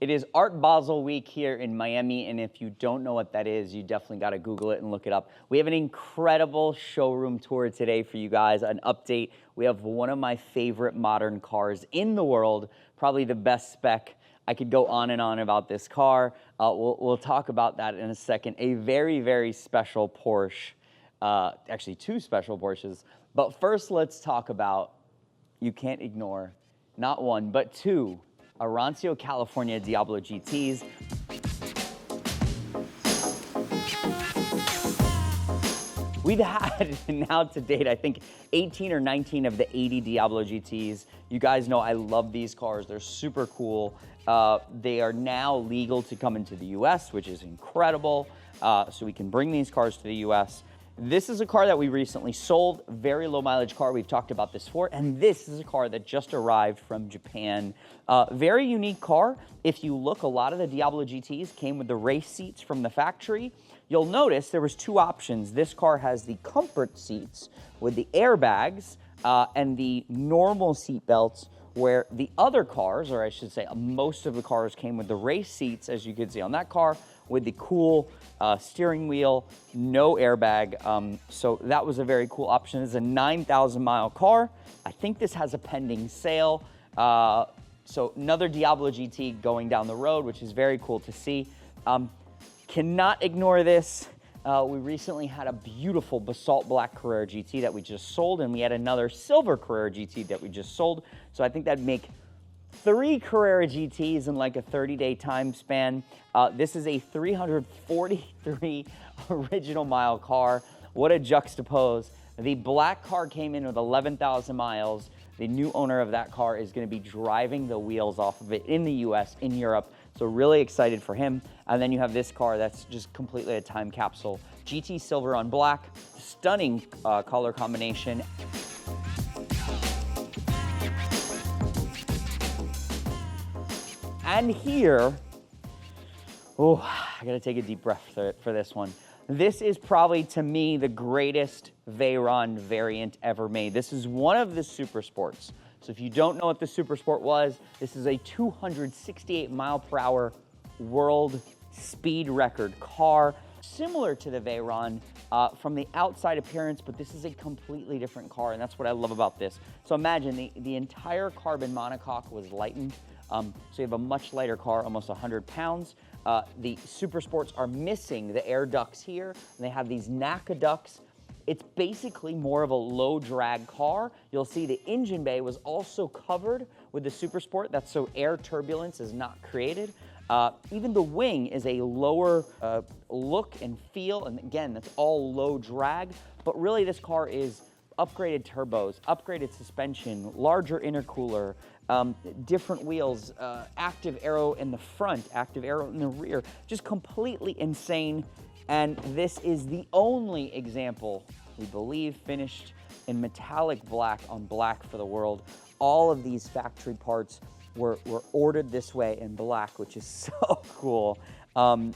It is Art Basel Week here in Miami, and if you don't know what that is, you definitely got to Google it and look it up. We have an incredible showroom tour today for you guys, an update. We have one of my favorite modern cars in the world, probably the best spec. I could go on and on about this car. We'll talk about that in a second. A very, very special Porsche, actually two special Porsches. But first, let's talk about, you can't ignore, not one, but two Arancio California Diablo GTs. We've had now to date, I think 18 or 19 of the 80 Diablo GTs. You guys know I love these cars. They're super cool. They are now legal to come into the US, which is incredible. So we can bring these cars to the US. This is a car that we recently sold, very low mileage car. We've talked about this before. And this is a car that just arrived from Japan. Very unique car. If you look, a lot of the Diablo GTs came with the race seats from the factory. You'll notice there was two options. This car has the comfort seats with the airbags and the normal seat belts, where the other cars, or I should say most of the cars, came with the race seats, as you can see on that car, with the cool steering wheel, no airbag. So that was a very cool option. It's a 9,000 mile car. I think this has a pending sale. So another Diablo GT going down the road, which is very cool to see. Cannot ignore this. We recently had a beautiful basalt black Carrera GT that we just sold, and we had another silver Carrera GT that we just sold. So I think that'd make 3 Carrera GTs in like a 30-day time span. This is a 343 original mile car. What a juxtapose. The black car came in with 11,000 miles. The new owner of that car is going to be driving the wheels off of it in the US, in Europe. So really excited for him. And then you have this car that's just completely a time capsule. GT silver on black, stunning color combination. And here, oh, I gotta take a deep breath for this one. This is probably, to me, the greatest Veyron variant ever made. This is one of the Super Sports. So if you don't know what the Super Sport was, this is a 268 mile per hour world speed record car, similar to the Veyron from the outside appearance, but this is a completely different car, and that's what I love about this. So imagine the entire carbon monocoque was lightened. So you have a much lighter car, almost 100 pounds. The Super Sports are missing the air ducts here, and they have these NACA ducts. It's basically more of a low drag car. You'll see the engine bay was also covered with the Super Sport. That's so air turbulence is not created. Even the wing is a lower look and feel, and again, that's all low drag. But really, this car is upgraded turbos, upgraded suspension, larger intercooler, different wheels, active aero in the front, active aero in the rear, just completely insane. And this is the only example, we believe, finished in metallic black on black for the world. All of these factory parts were ordered this way in black, which is so cool.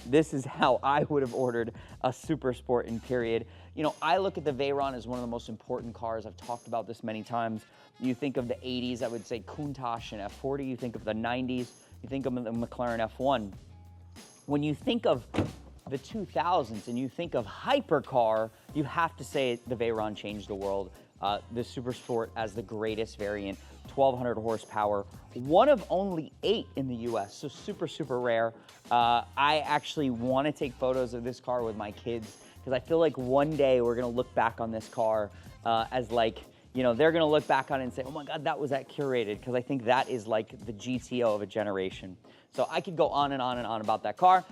This is how I would have ordered a Super Sport in period. You know, I look at the Veyron as one of the most important cars. I've talked about this many times. You think of the 80s, I would say Countach and F40. You think of the 90s, you think of the McLaren F1. When you think of the 2000s and you think of hypercar, you have to say the Veyron changed the world. The Super Sport as the greatest variant, 1,200 horsepower, one of only 8 in the US, so super, super rare. I actually want to take photos of this car with my kids, because I feel like one day we're going to look back on this car as like, you know, they're going to look back on it and say, oh my God, that was at Curated, because I think that is like the GTO of a generation. So I could go on and on and on about that car.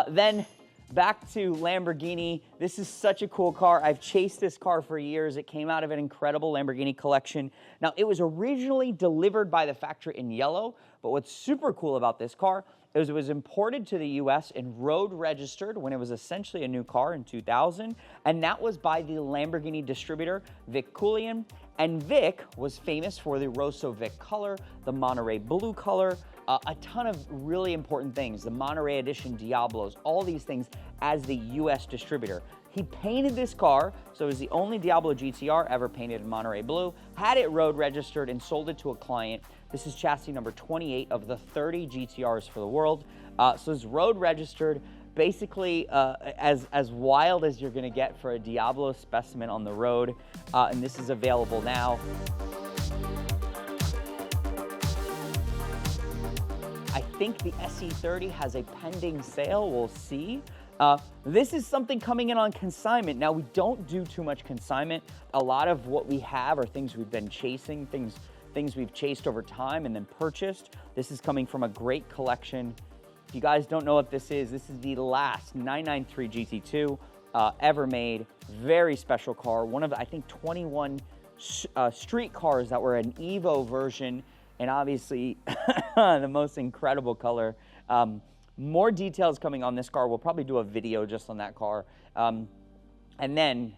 Then back to Lamborghini. This is such a cool car. I've chased this car for years. It came out of an incredible Lamborghini collection. Now, it was originally delivered by the factory in yellow, but what's super cool about this car is it was imported to the US and road registered when it was essentially a new car in 2000, and that was by the Lamborghini distributor, Vic Coulian. And Vic was famous for the Rosso Vic color, the Monterey blue color, a ton of really important things, the Monterey Edition Diablos, all these things as the US distributor. He painted this car, so it was the only Diablo GTR ever painted in Monterey blue, had it road registered and sold it to a client. This is chassis number 28 of the 30 GTRs for the world. So it's road registered, basically as wild as you're gonna get for a Diablo specimen on the road. And this is available now. I think the SE30 has a pending sale, we'll see. This is something coming in on consignment. Now, we don't do too much consignment. A lot of what we have are things we've been chasing, things we've chased over time and then purchased. This is coming from a great collection. If you guys don't know what this is the last 993 GT2 ever made. Very special car. One of, I think, 21 street cars that were an Evo version, and obviously the most incredible color. More details coming on this car. We'll probably do a video just on that car. And then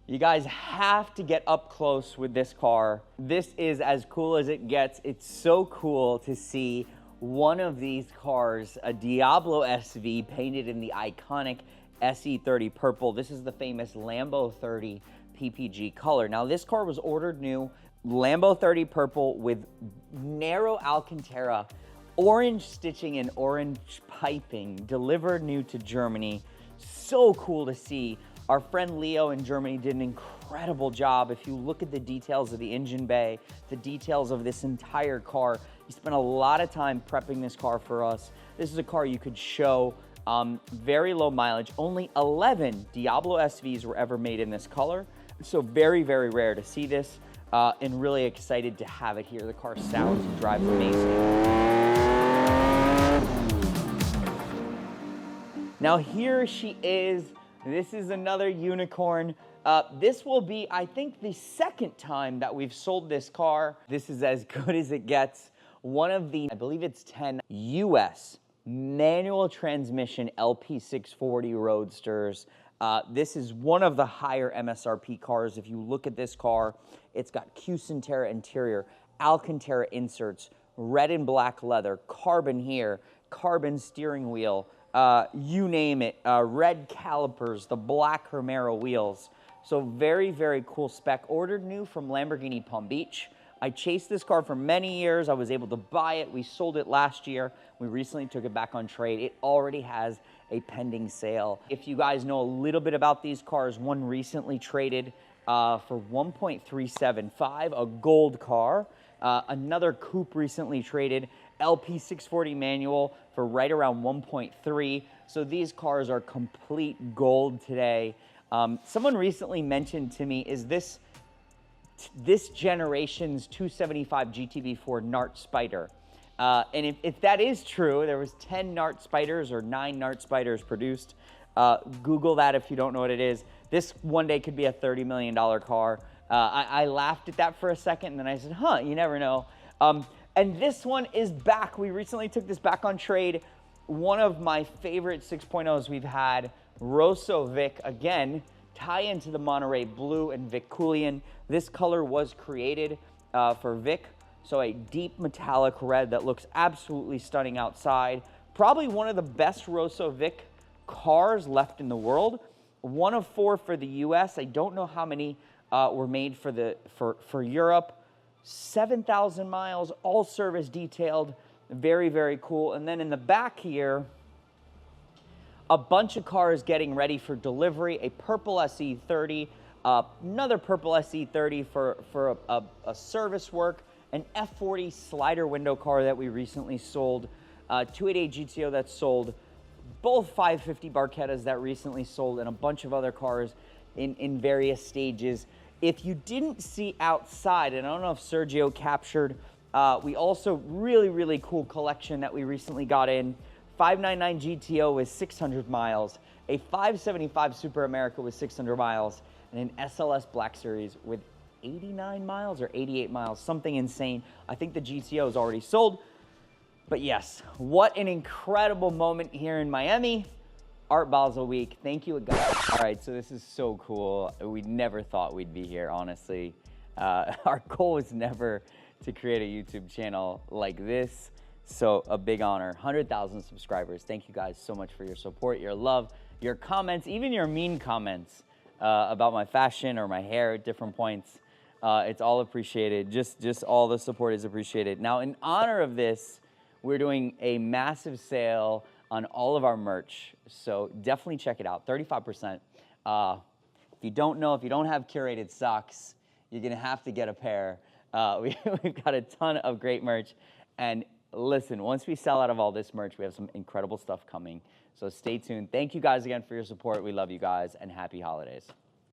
you guys have to get up close with this car. This is as cool as it gets. It's so cool to see one of these cars, a Diablo SV painted in the iconic SE30 purple. This is the famous Lambo 30 PPG color. Now, this car was ordered new, Lambo 30 purple with narrow Alcantara, orange stitching and orange piping, delivered new to Germany. So cool to see. Our friend Leo in Germany did an incredible job. If you look at the details of the engine bay, the details of this entire car, he spent a lot of time prepping this car for us. This is a car you could show. Very low mileage. Only 11 Diablo SVs were ever made in this color. So very, very rare to see this. And really excited to have it here. The car sounds and drives amazing. Now here she is. This is another unicorn. This will be, I think, the second time that we've sold this car. This is as good as it gets. One of the, I believe it's 10 US manual transmission LP640 Roadsters. This is one of the higher MSRP cars. If you look at this car, it's got Cusantera interior, Alcantara inserts, red and black leather, carbon here, carbon steering wheel, you name it, red calipers, the black Romero wheels. So very, very cool spec. Ordered new from Lamborghini Palm Beach. I chased this car for many years. I was able to buy it. We sold it last year. We recently took it back on trade. It already has a pending sale. If you guys know a little bit about these cars, one recently traded for 1.375, a gold car. Another coupe recently traded, LP640 manual for right around 1.3. So these cars are complete gold today. Someone recently mentioned to me, is this generation's 275 GTB4 Nart Spider? And if that is true, there was 10 Nart Spiders or 9 Nart Spiders produced. Google that if you don't know what it is. This one day could be a $30 million car. I laughed at that for a second, and then I said, huh, you never know. And this one is back. We recently took this back on trade. One of my favorite 6.0s we've had, Rosso Vic, again, tie into the Monterey Blue and Vic Coolian. This color was created for Vic, so a deep metallic red that looks absolutely stunning outside. Probably one of the best Rosso Vic cars left in the world. One of 4 for the US. I don't know how many were made for Europe. 7,000 miles, all service detailed. Very, very cool. And then in the back here, a bunch of cars getting ready for delivery. A purple SE30, another purple SE30 for a service work, an F40 slider window car that we recently sold, 288 GTO that's sold, both 550 Barchettas that recently sold, and a bunch of other cars in various stages. If you didn't see outside, and I don't know if Sergio captured, we also really, really cool collection that we recently got in. 599 GTO with 600 miles, a 575 Super America with 600 miles, and an SLS Black Series with 89 miles or 88 miles, something insane. I think the GTO is already sold. But yes, what an incredible moment here in Miami. Art Basel Week. Thank you, guys. All right, so this is so cool. We never thought we'd be here, honestly. Our goal was never to create a YouTube channel like this. So a big honor, 100,000 subscribers. Thank you guys so much for your support, your love, your comments, even your mean comments about my fashion or my hair at different points. It's all appreciated. Just all the support is appreciated. Now, in honor of this, we're doing a massive sale on all of our merch. So definitely check it out, 35%. If you don't know, if you don't have curated socks, you're gonna have to get a pair. We've got a ton of great merch. And listen, once we sell out of all this merch, we have some incredible stuff coming. So stay tuned. Thank you guys again for your support. We love you guys, and happy holidays.